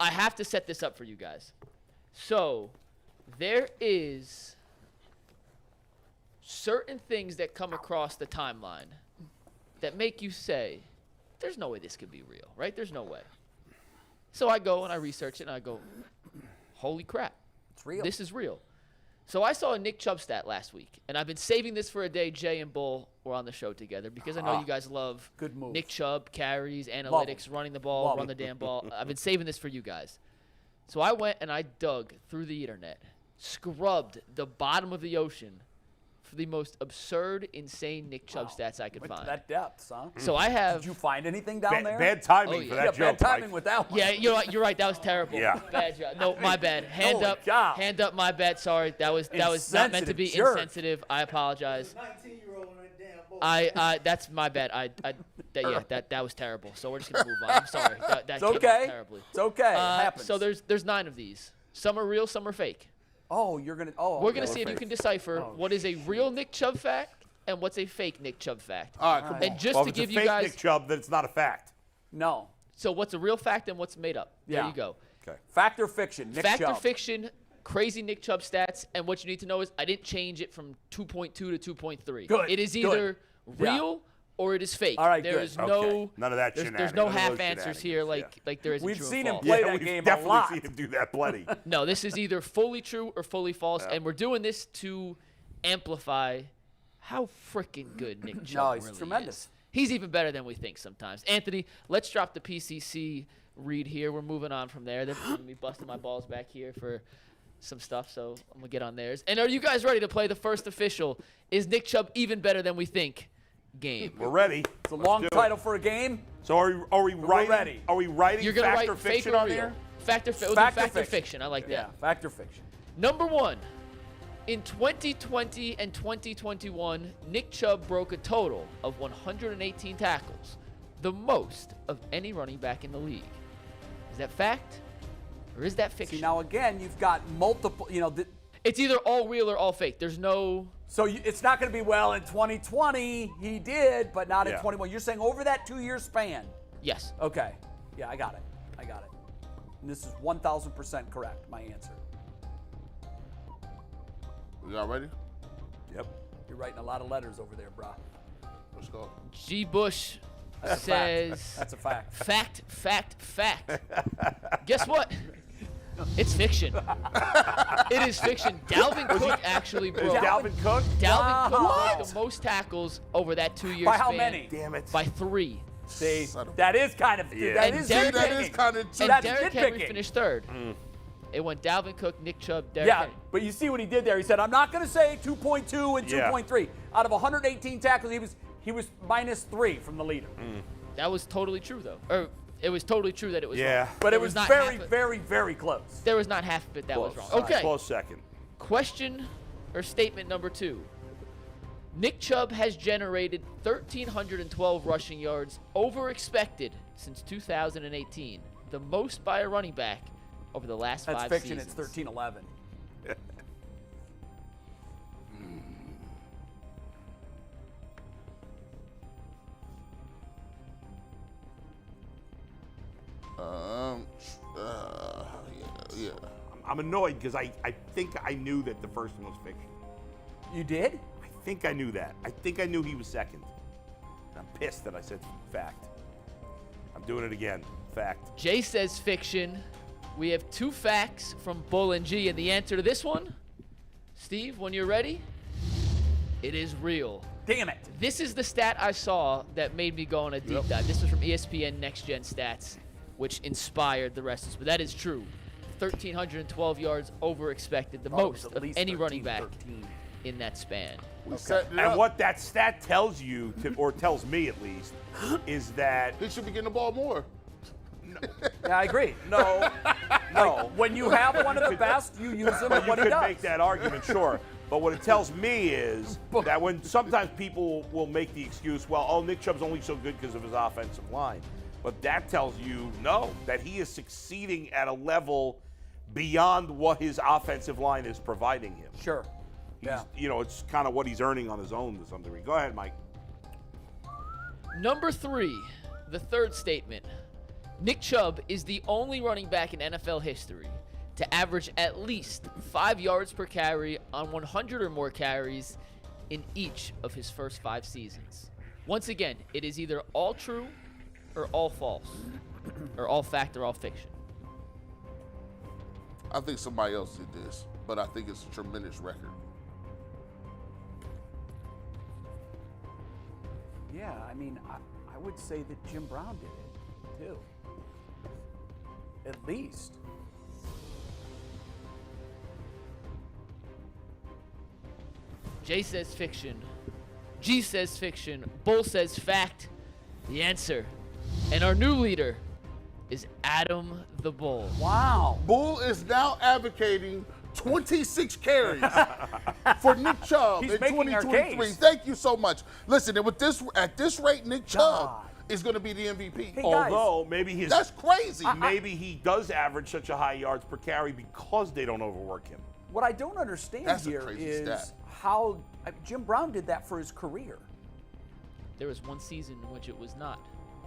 I have to set this up for you guys. So there is certain things that come across the timeline that make you say, there's no way this could be real, right? There's no way. So I go and I research it and I go, holy crap. It's real. This is real. So I saw a Nick Chubb stat last week, and I've been saving this for a day Jay and Bull were on the show together because I know you guys love Good move. Nick Chubb, carries, analytics, running the ball, run the damn ball. I've been saving this for you guys. So I went and I dug through the internet, scrubbed the bottom of the ocean for the most absurd, insane Nick Chubb stats I could Went find. to that depth, huh? So I have. Did you find anything down there? Bad timing Oh, yeah. for that Yeah, joke, bad timing Mike. with that one. Yeah, you're right. That was terrible. Yeah. Bad job. No, my bad. Hand Holy up. cow. Hand up. My bad. Sorry. That was not meant to be Insensitive jerk. insensitive. I apologize. 19-year-old on that damn boat. That's my bad. That was terrible. So we're just gonna move on. I'm sorry. That It's came out okay. terribly. It's okay. It happens. So there's 9 of these. Some are real. Some are fake. Oh, you're gonna. Oh, We're okay. gonna see if you can decipher what is a real Nick Chubb fact and what's a fake Nick Chubb fact. All right, come on. And just Well, to if it's give a you fake guys, Nick Chubb, then it's not a fact. No. so what's a real fact and what's made up? There Yeah. you go. Okay. Fact or fiction? Nick Fact or Chubb. fiction, crazy Nick Chubb stats, and what you need to know is I didn't change it from 2.2 to 2.3. Good, It is good. either Yeah. real or it is fake. All right, There good. is Okay. no None of that there's shenanigans. no None of half those answers here shenanigans, like there is We've in true seen and him false. play Yeah, that we've game a definitely lot. seen him do that plenty. No, this is either fully true or fully false, and we're doing this to amplify how freaking good Nick Chubb No, he's really tremendous. is. He's even better than we think sometimes. Anthony, let's drop the PCC read here. We're moving on from there. They're going to be busting my balls back here for some stuff, so I'm going to get on theirs. And are you guys ready to play the first official Is Nick Chubb Even Better Than We Think game? We're ready. It's a long title for a game. So are we writing? ready. Are we writing You're going to fact write or fake fiction or on real? there? Fact or fiction. I like that. Yeah, fact or fiction. Number 1, in 2020 and 2021, Nick Chubb broke a total of 118 tackles, the most of any running back in the league. Is that fact or is that fiction? See, now again, you've got multiple, It's either all real or all fake. There's no... so it's not going to be, well, in 2020 he did, but not in Yeah. 21. You're saying over that 2-year span. Yes. Okay. Yeah, I got it. And this is 1,000% correct, my answer. Y'all ready? Yep. You're writing a lot of letters over there, brah. Let's go. G. Bush That's a says... fact. That's a fact. Fact. Guess what? It's fiction. It is fiction. Dalvin Cook actually broke. Dalvin Cook? Dalvin Cook What? broke the most tackles over that 2-year By span. how many? Damn it. By 3. See, Son of a- that is kind of, Yeah. that And is Derrick That nitpicking. is kind of And That's Derrick Henry nitpicking. finished 3rd. It went Dalvin Cook, Nick Chubb, Derrick Yeah, Henry. but you see what he did there. He said, I'm not going to say 2.2 and Yeah. 2.3. Out of 118 tackles, he was -3 from the leader. That was totally true, though. Or it was totally true that it was Yeah. wrong. But There it was not very, half of- very, very close. There was not half of it that was Close. wrong. Okay. Close second. Question or statement number 2. Nick Chubb has generated 1,312 rushing yards over expected since 2018, the most by a running back over the last That's 5 fiction. seasons. It's 13-11. Yeah. I'm annoyed because I think I knew that the first one was fiction. You did? I think I knew that. I think I knew he was second. I'm pissed that I said fact. I'm doing it again. Fact. Jay says fiction. We have 2 facts from Bull and G, and the answer to this one, Steve, when you're ready, it is real. Damn it. This is the stat I saw that made me go on a deep dive. This was from ESPN Next Gen Stats, which inspired the rest of this. But that is true. 1,312 yards over expected, the Thought it most was at of least any 13, running back 13. in that span. We set it And up. what that stat tells you, or tells me at least, is that He should be getting the ball more. Yeah, I agree. no. When you have one of the best, you use him But at you what he could does. make that argument, sure. But what it tells me is that when sometimes people will make the excuse, well, oh, Nick Chubb's only so good because of his offensive line. But that tells you, no, that he is succeeding at a level beyond what his offensive line is providing him. Sure. Yeah. It's kind of what he's earning on his own to some degree. Go ahead, Mike. Number 3, the third statement. Nick Chubb is the only running back in NFL history to average at least 5 yards per carry on 100 or more carries in each of his first 5 seasons. Once again, it is either all true or all false, or all fact or all fiction. I think somebody else did this, but I think it's a tremendous record. Yeah, I mean, I would say that Jim Brown did it, too. At least. Jay says fiction. G says fiction. Bull says fact. The answer. And our new leader is Adam the Bull. Wow. Bull is now advocating 26 carries for Nick Chubb He's in making our 2023. case. Thank you so much. Listen, and with this, at this rate, Nick Chubb God. is going to be the MVP. Hey, guys. Although maybe his That's crazy. maybe he does average such a high yards per carry because they don't overwork him. What I don't understand That's a here crazy is stat. how Jim Brown did that for his career. There was one season in which it was not.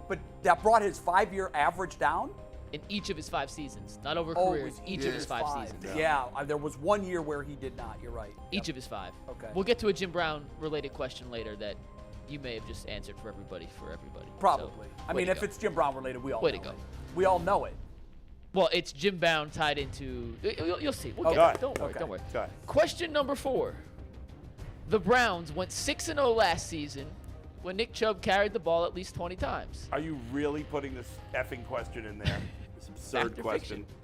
But that brought his 5-year average down? In each of his 5 seasons. Not over Oh, it careers. was Each yeah. of his 5 seasons. Yeah, there was 1 year where he did not. You're right. Each of his 5. Okay. We'll get to a Jim Brown related question later that you may have just answered for everybody. Probably. So, I way mean, to if go. it's Jim Brown related, we all Way know to go. it. We all know it. Well, it's Jim Brown tied into. You'll see. We'll Okay. get there. Don't worry. Okay. Don't worry. Okay. Question number 4. The Browns went 6-0 last season when Nick Chubb carried the ball at least 20 times. Are you really putting this effing question in there? This absurd Fact or question. fiction?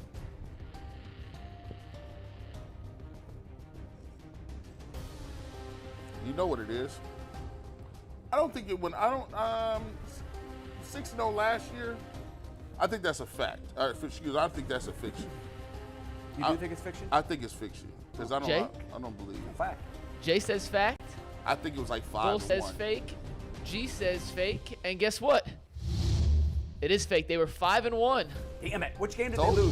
You know what it is. I don't think it went. I don't. 6-0 last year. I think that's a fact. Excuse me, I think that's a fiction. You do think it's fiction? I think it's fiction because I Jay? don't believe it. Fact. Jay says fact. I think it was like 5-1. Bull says fake. G says fake. And guess what? It is fake. They were 5-1. Damn it. Which game did Told they you.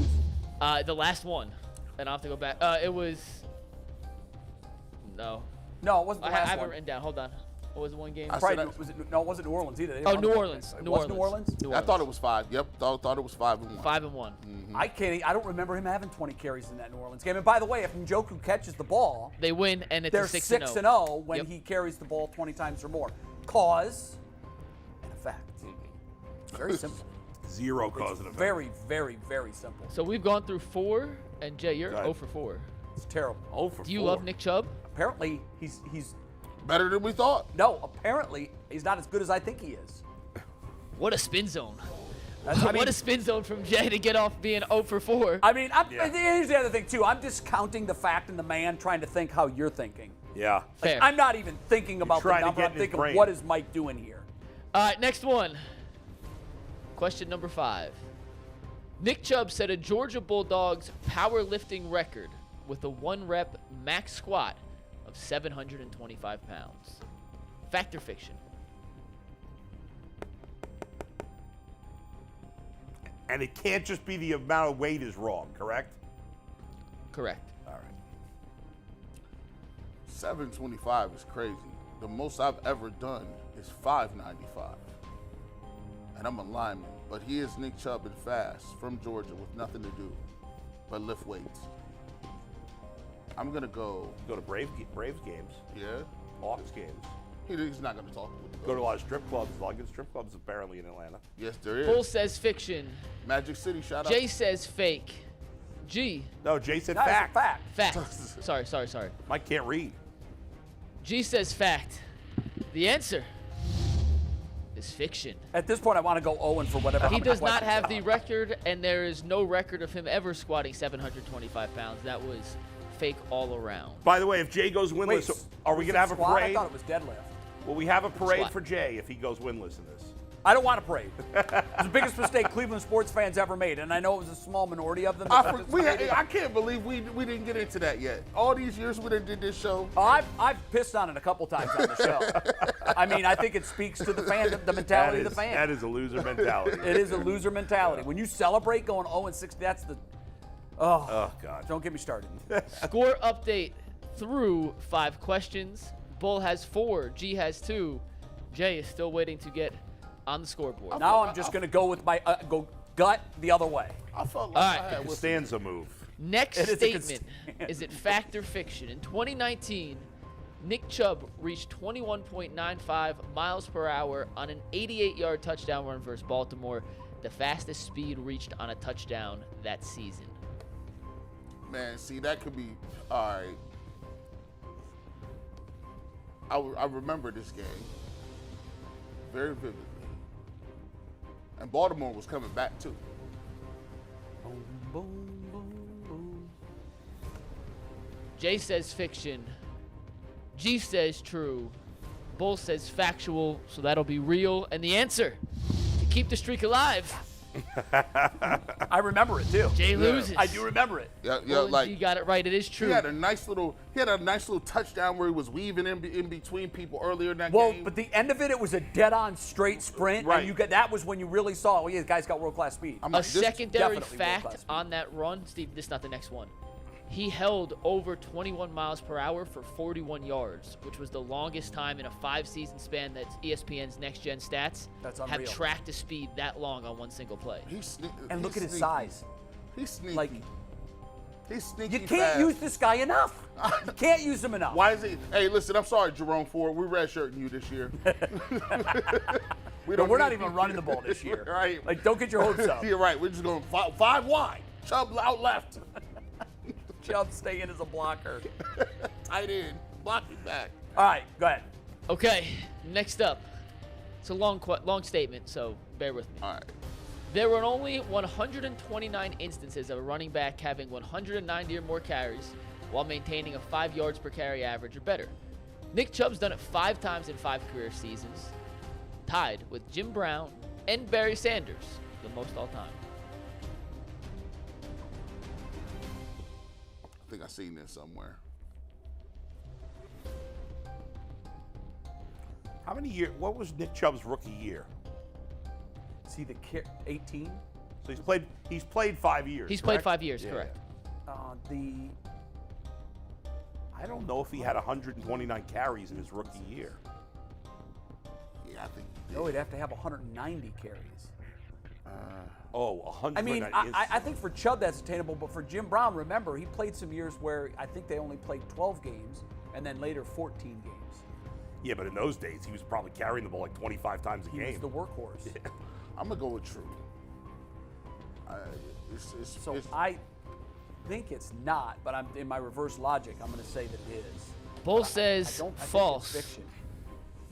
lose? The last one. And I'll have to go back. It was. No. No, it wasn't the I last have it one. written down. Hold on. What was the one game? I Probably, said no, it wasn't New Orleans either. They Oh, won New the- Orleans. It New was Orleans. New Orleans? I thought it was 5. Yep, thought it was 5-1. 5-1. I can't. I don't remember him having 20 carries in that New Orleans game. And by the way, if Njoku catches the ball, They win, and it's they're a 6-0. 6-0 when Yep. he carries the ball 20 times or more. Cause and effect. Very simple. Zero cause and effect. Very, very, very simple. So we've gone through 4, and Jay, you're Go ahead. 0 for 4. It's terrible. Oh, for Do you 4. love Nick Chubb? Apparently, he's Better than we thought. no. Apparently, he's not as good as I think he is. What a spin zone. That's, I mean, What a spin zone from Jay to get off being 0 for 4. I mean, Yeah. here's the other thing too. I'm discounting the fact and the man, trying to think how you're thinking. Yeah. Fair. I'm not even thinking about the trying to number. get I'm in his thinking, brain. what is Mike doing here? All right, next one. Question number 5. Nick Chubb set a Georgia Bulldogs powerlifting record with a 1-rep max squat of 725 pounds. Fact or fiction? And it can't just be the amount of weight is wrong, correct? Correct. All right. 725 is crazy. The most I've ever done is 595. And I'm a lineman, but he is Nick Chubb and fast from Georgia with nothing to do but lift weights. I'm gonna go. Go to Braves games, Yeah, Hawks games. he's not gonna talk with Go to a lot of strip clubs. A lot of good strip clubs apparently in Atlanta. Yes, there is. Bull says fiction. Magic City, shout Jay out. says fake. G, No, Jay said That's fact. a fact. fact. Sorry. Mike can't read. G says fact. The answer is fiction. At this point, I want to go Owen for whatever. He how many does not questions have are the on. record, and there is no record of him ever squatting 725 pounds. That was fake all around. By the way, if Jay goes winless, Wait, are we was going to it have a squat? I parade? thought it was deadlift. Will we have a parade Squat. for Jay if he goes winless in this? I don't want a parade. It's the biggest mistake Cleveland sports fans ever made, and I know it was a small minority of them. that participated. I can't believe we didn't get into that yet. All these years we done did this show. I've pissed on it a couple times on the show. I mean, I think it speaks to the fan, the mentality of the fan. That is a loser mentality. It is a loser mentality. When you celebrate going 0-6, that's the. Oh, God. Don't get me started. Score update through 5 questions. Bull has 4. G has 2. Jay is still waiting to get on the scoreboard. Now I'm just going to go with my gut the other way. I felt like All I right. had Costanza move. Next It is a statement. Is it fact or fiction? In 2019, Nick Chubb reached 21.95 miles per hour on an 88-yard touchdown run versus Baltimore, the fastest speed reached on a touchdown that season. Man, see, that could be all right. I remember this game very vividly, and Baltimore was coming back too. Boom, boom, boom, boom. Jay says fiction. G says true. Bull says factual, so that'll be real. And the answer to keep the streak alive, I remember it too. Jay loses. I do remember it. Yeah, Bull and like G got it right. It is true. he had a nice little touchdown where he was weaving in between people earlier in that Well, game. but the end of it was a dead-on straight sprint, Right. and that was when you really saw, oh yeah, the guy's got world-class speed. I'm A like, this- secondary definitely fact world-class speed. on that run, Steve, this is not the next one. He held over 21 miles per hour for 41 yards, which was the longest time in a 5-season span that ESPN's Next Gen Stats That's have unreal. tracked a speed that long on one single play. And look at his sneaky. size. He's sneaky. Like, He's sneaky. you can't fast. use this guy enough. You can't use him enough. Why is he? Hey, listen, I'm sorry, Jerome Ford. We're redshirting you this year. We're not even running the ball this year. Right. Like, don't get your hopes up. You're right. We're just going five wide. Chubb out left. Chubb stay in as a blocker. Tight end. Blocking back. All right, go ahead. Okay, next up. It's a long statement, so bear with me. All right. There were only 129 instances of a running back having 190 or more carries while maintaining a 5 yards per carry average or better. Nick Chubb's done it 5 times in 5 career seasons, tied with Jim Brown and Barry Sanders, the most all time. I think I seen this somewhere. How many years? What was Nick Chubb's rookie year? See the 18? So he's played 5 years. He's played correct? 5 years, Yeah. correct. I don't know if he had 129 carries in his rookie year. Yeah, I think. No, he'd have to have 190 carries. Oh, 100. I mean, I think for Chubb that's attainable, but for Jim Brown, remember, he played some years where I think they only played 12 games and then later 14 games. Yeah, but in those days, he was probably carrying the ball like 25 times a He game. was the workhorse. I'm going to go with true. So I think it's not, but I'm in my reverse logic, I'm going to say that it is. Bull I says don't- I think false. it's fiction.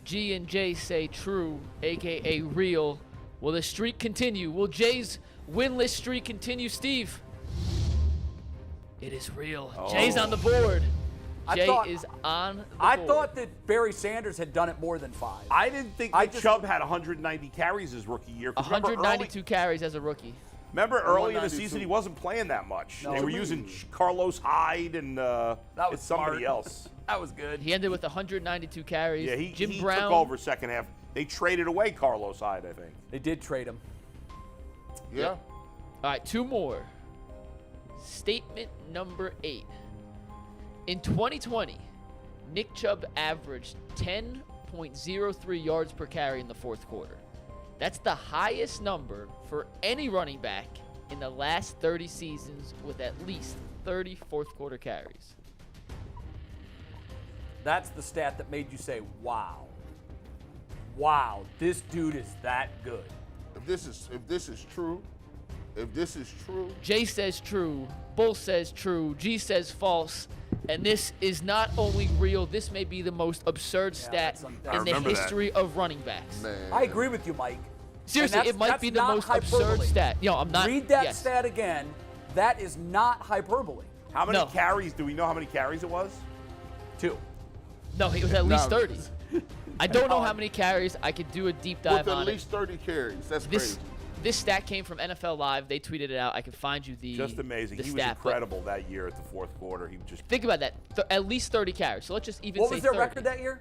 G and J say true, aka real. Will the streak continue? Will Jay's winless streak continue, Steve? It is real. Jay's on the board. I Jay thought- is on the board. I thought that Barry Sanders had done it more than 5. I didn't think Nick Chubb had 190 carries his rookie year. 'cause remember 192 carries as a rookie. Remember early in the 192. season, he wasn't playing that much. No, they were what do you using mean? Carlos Hyde and That was somebody smart. else. That was good. He ended with 192 carries. Yeah, he Jim Brown took over second half. They traded away Carlos Hyde, I think. They did trade him. Yeah. All right, 2 more. Statement number 8. In 2020, Nick Chubb averaged 10.03 yards per carry in the 4th quarter. That's the highest number for any running back in the last 30 seasons with at least 30 4th quarter carries. That's the stat that made you say, wow. Wow, this dude is that good. If this is true, Jay says true, Bull says true, G says false, and this is not only real, this may be the most absurd stat that's in the remember that. history of running backs. man. I agree with you, Mike. Seriously, And it might that's be the not most hyperbole. absurd stat. Yo, I'm not. Read that yes. stat again. That is not hyperbole. How many No. carries? Do we know how many carries it was? 2. No, it was at least No. 30. I don't know how many carries. I could do a deep dive With at on least 30 carries. That's it. crazy. This stat came from NFL Live. They tweeted it out. I can find you the Just amazing. The He was stat, but incredible that year at the 4th quarter. He just Think about that. At least 30 carries. So let's just even What say was their 30. record that year?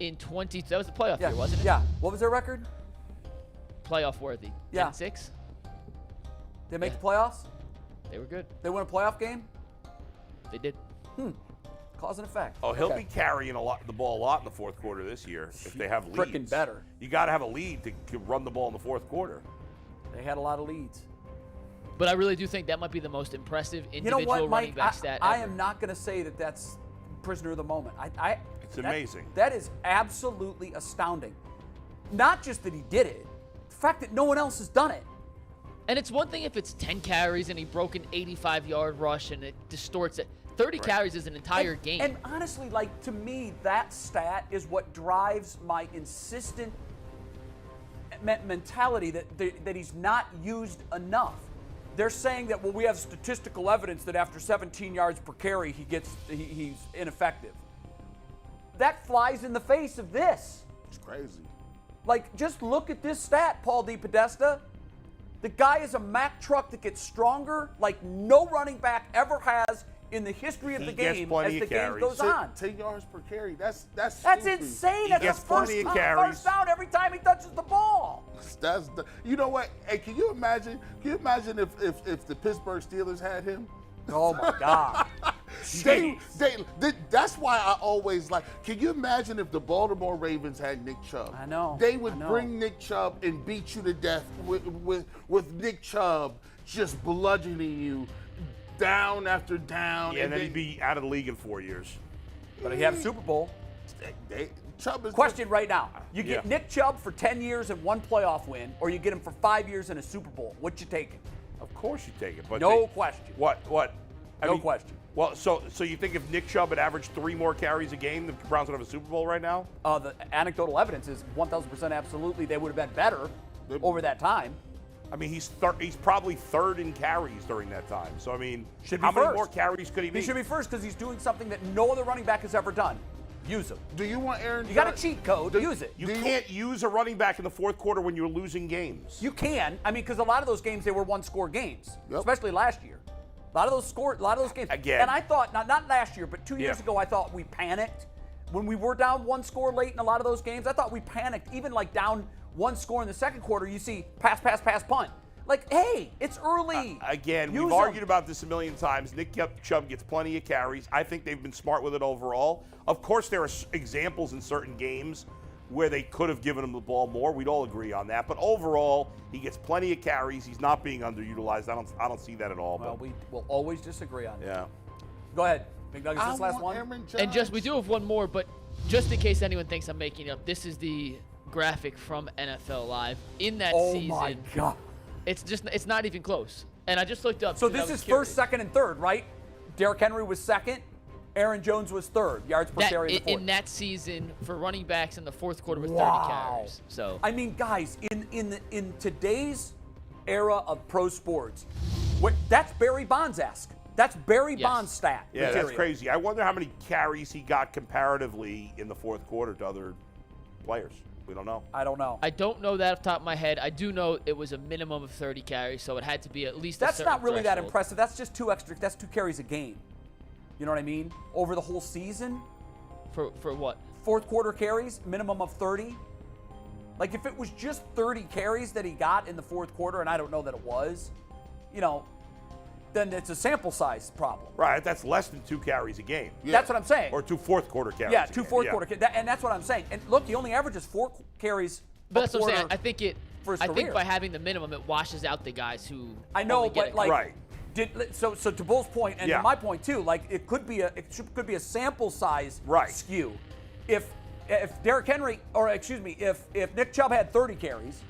In 20. That was the playoff Yeah, year, wasn't it? Yeah. What was their record? Playoff worthy. Yeah. 10-6. They make Yeah. the playoffs? They were good. They win a playoff game? They did. Cause and effect. Oh, he'll Okay. be carrying the ball a lot in the 4th quarter this year if they have leads. Frickin' better. You got to have a lead to run the ball in the 4th quarter. They had a lot of leads. But I really do think that might be the most impressive You individual know what, running Mike? back stat I ever. am not going to say that that's prisoner of the moment. It's amazing. That is absolutely astounding. Not just that he did it, the fact that no one else has done it. And it's one thing if it's 10 carries and he broke an 85-yard rush and it distorts it. 30 carries is an entire game. And honestly, like, to me, that stat is what drives my insistent mentality that he's not used enough. They're saying that, well, we have statistical evidence that after 17 yards per carry, he's ineffective. That flies in the face of this. It's crazy. Like, just look at this stat, Paul DePodesta. The guy is a Mack truck that gets stronger like no running back ever has in the history of the game as the game goes on. 10 yards per carry. That's That's stupid. insane. He That's gets a first plenty of carries. down every time he touches the ball. You know what? Hey, can you imagine? Can you imagine if the Pittsburgh Steelers had him? Oh my God. That's why I always like. Can you imagine if the Baltimore Ravens had Nick Chubb? I know. They would I know. bring Nick Chubb and beat you to death with Nick Chubb just bludgeoning you down after down. Yeah, and then he'd be out of the league in 4 years. But he had a Super Bowl. Chubb is Question right now. You get Yeah. Nick Chubb for 10 years and 1 playoff win, or you get him for 5 years and a Super Bowl. What you taking? Of course you take it, but No question. What? No question. Well, so you think if Nick Chubb had averaged 3 more carries a game, the Browns would have a Super Bowl right now? The anecdotal evidence is 1,000% absolutely they would have been better over that time. I mean, he's probably third in carries during that time. So I mean, Should be how many first. more carries could he be? He should be first because he's doing something that no other running back has ever done. Use him. Do you want Aaron? You got a cheat code. Use it. You can't use a running back in the fourth quarter when you're losing games. You can. I mean, because a lot of those games they were 1-score games, Yep. especially last year. A lot of those games. Again. And I thought, not last year, but 2 years Yeah. ago, I thought we panicked when we were down 1 score late in a lot of those games. I thought we panicked, even like down 1 score in the second quarter. You see pass, punt. Like, hey, it's early. Again, Use we've 'em. argued about this a million times. Nick Chubb gets plenty of carries. I think they've been smart with it overall. Of course, there are examples in certain games where they could have given him the ball more. We'd all agree on that. But overall, he gets plenty of carries. He's not being underutilized. I don't see that at all. Well, But we will always disagree on that. yeah. Go ahead. Big Dog, is I this last want one? Aaron Jones. And just we do have one more, but just in case anyone thinks I'm making it up, this is the graphic from NFL Live. In that Oh season, my God. it's not even close. And I just looked up. So because I this was is curious. first, second, and third, right? Derrick Henry was second. Aaron Jones was third. Yards per carry in the fourth. in that season for running backs in the fourth quarter with 30 Wow. carries. So I mean, guys, in today's era of pro sports, that's Barry Bonds-esque. That's Barry Yes. Bonds stat Yeah, material. that's crazy. I wonder how many carries he got comparatively in the fourth quarter to other players. We don't know. I don't know. I don't know that off the top of my head. I do know it was a minimum of 30 carries, so it had to be at least. That's a certain not really that threshold. impressive. That's just that's 2 carries a game. You know what I mean? Over the whole season, For what? fourth quarter carries, minimum of 30. Like if it was just 30 carries that he got in the fourth quarter, and I don't know that it was, then it's a sample size problem. Right, that's less than 2 carries a game. That's what I'm saying. Or 2 fourth quarter carries. Yeah, a 2 game. fourth Yeah. quarter. And that's what I'm saying. And look, he only averages 4 carries. But a that's what I'm saying. quarter I think it. for his I think career. by having the minimum, it washes out the guys who. I know, only get but it. like, Right. so to Bull's point and Yeah. to my point too, like it could be a sample size Right. skew. If Derrick Henry, or excuse me, if Nick Chubb had 30 carries,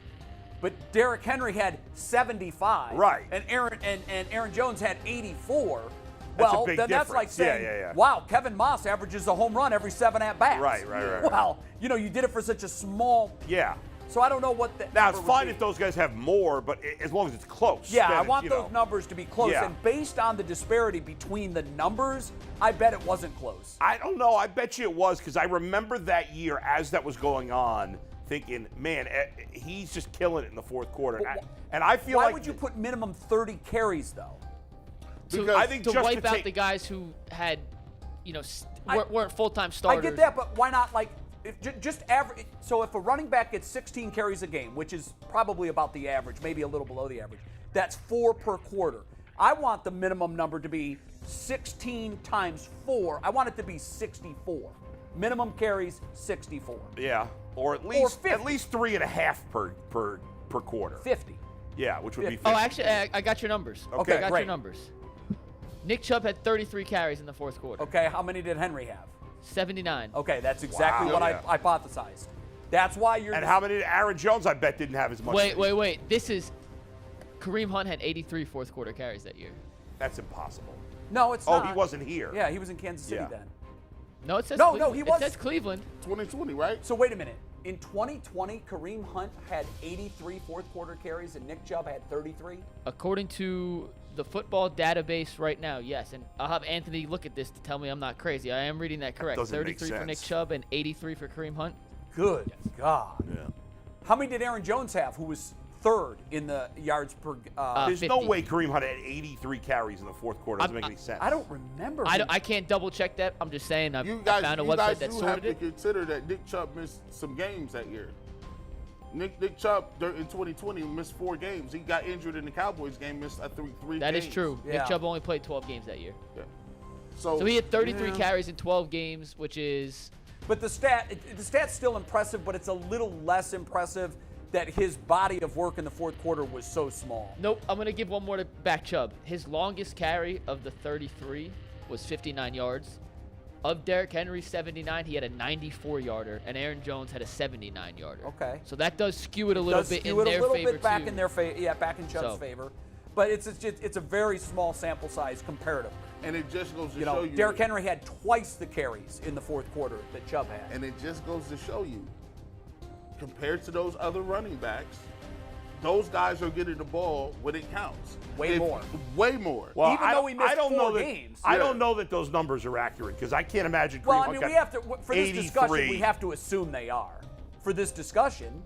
but Derrick Henry had 75, Right. and Aaron Jones had 84. That's a Well, big then that's like difference. saying, Yeah. wow, Kevin Moss averages a home run every 7 at bats. Right. Wow, you did it for such a small. Yeah. So I don't know what that. Now, number it's would fine be. if those guys have more, but as long as it's close. Yeah, then I it- want you those know. numbers to be close. Yeah. And based on the disparity between the numbers, I bet it wasn't close. I don't know. I bet you it was because I remember that year as that was going on thinking, man, he's just killing it in the fourth quarter. But And I feel Why like. would you put minimum 30 carries, though? to, I think to just wipe to out take- the guys who had, I- weren't full-time I starters. get that, but why not, like, just average? So if a running back gets 16 carries a game, which is probably about the average, maybe a little below the average, that's 4 per quarter. I want the minimum number to be 16 times 4. I want it to be 64. Minimum carries, 64. Yeah, or at Or least 50. 3.5 per quarter. 50. Yeah, which would be 50. Oh, actually, I got your numbers. Okay, I got great. your numbers. Nick Chubb had 33 carries in the fourth quarter. Okay, how many did Henry have? 79. Okay, that's exactly Wow. what Yeah. I hypothesized. That's why you're. And how many did Aaron Jones, I bet, didn't have as much. Wait. This is Kareem Hunt had 83 fourth quarter carries that year. That's impossible. No, it's Oh, not. he wasn't here. Yeah, he was in Kansas City Yeah. then. No, it says No, Cleveland. he was- It says Cleveland. 2020, right? So wait a minute. In 2020, Kareem Hunt had 83 fourth quarter carries and Nick Chubb had 33. According to the football database right now, yes. And I'll have Anthony look at this to tell me I'm not crazy. I am reading that correct. doesn't make 33 for Nick sense. Chubb and 83 for Kareem Hunt. Good God. Yeah. How many did Aaron Jones have, who was third in the yards per? There's no 50. way Kareem Hunt had 83 carries in the fourth quarter. Doesn't make any sense. I don't remember. I can't double check that. I'm just saying I You guys, found a you website guys that do sorted have to it. consider that Nick Chubb missed some games that year. Nick Chubb in 2020 missed 4 games. He got injured in the Cowboys game, missed I think 3 That games. is true. Yeah. Nick Chubb only played 12 games that year. Yeah. So he had 33 yeah. carries in 12 games, which is But the stat's still impressive, but it's a little less impressive that his body of work in the fourth quarter was so small. nope. I'm gonna give one more to back Chubb. His longest carry of the 33 was 59 yards. Of Derrick Henry's 79, he had a 94-yarder, and Aaron Jones had a 79-yarder. Okay. So that does skew it a little Does bit in skew it their a little favor bit back too. in their favor. Yeah, back in Chubb's So. favor. But it's a very small sample size comparative. And it just goes to You show know, you. Derrick Henry had twice the carries in the fourth quarter that Chubb had. And it just goes to show you, compared to those other running backs, those guys are getting the ball when it counts. Way more. Way more. Well, Even though he missed I don't 4 know that, games. I Yeah. don't know that those numbers are accurate because I can't imagine. Well, Kareem I Hunt mean, got we have to for this discussion, 83. we have to assume they are. For this discussion,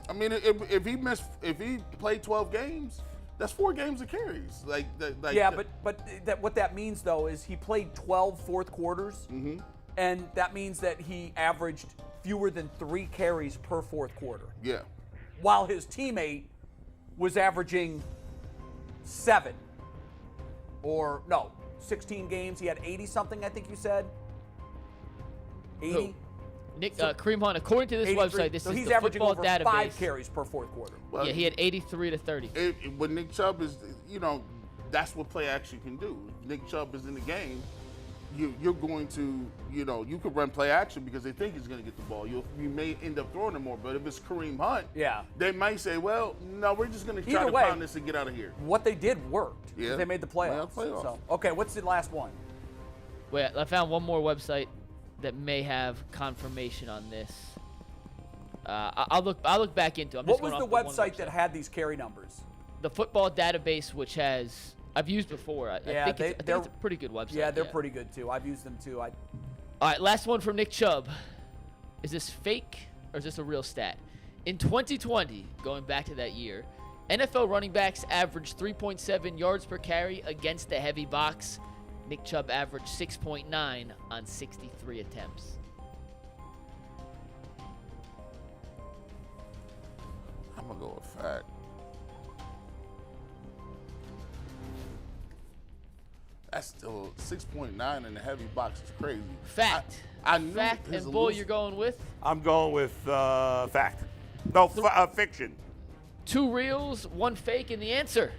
I mean, if he played 12 games, that's 4 games of carries. Like yeah, but what that means though is he played 12 fourth quarters, and that means that he averaged fewer than 3 carries per fourth quarter, yeah. while his teammate was averaging 7. Or no, 16 games. He had 80 something. I think you said 80. Nick Kareem Hunt, according to this 83. website, this so is he's the averaging football over database. 5 carries per fourth quarter. Well, Yeah, he had 83 to 30. When Nick Chubb is, that's what play action can do. Nick Chubb is in the game. You're going to, you could run play action because they think he's going to get the ball. You may end up throwing him more, but if it's Kareem Hunt, Yeah. they might say, well, no, we're just going to try Either to way, pound this and get out of here. What they did worked. Yeah. They made the playoffs. Yeah, playoffs. So, okay, what's the last one? Wait, I found one more website that may have confirmation on this. I'll look back into it. I'm What just was going the off one website that had these carry numbers? The football database, which I've used before. I think it's a pretty good website. Yeah, they're pretty good too. I've used them too. All right, last one from Nick Chubb. Is this fake or is this a real stat? In 2020, going back to that year, NFL running backs averaged 3.7 yards per carry against the heavy box. Nick Chubb averaged 6.9 on 63 attempts. I'm going to go with fact. That's still 6.9 in the heavy box is crazy. Fact. I knew Fact his and Bull, elusive- you're going with? I'm going with fact. No, fiction. 2 reals, 1 fake, and the answer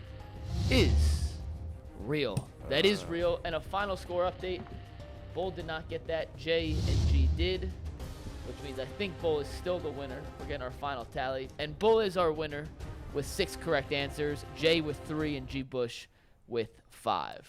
is real. That is real. And a final score update. Bull did not get that. Jay and G did, which means I think Bull is still the winner. We're getting our final tally. And Bull is our winner with 6 correct answers. Jay with 3 and G Bush with 5.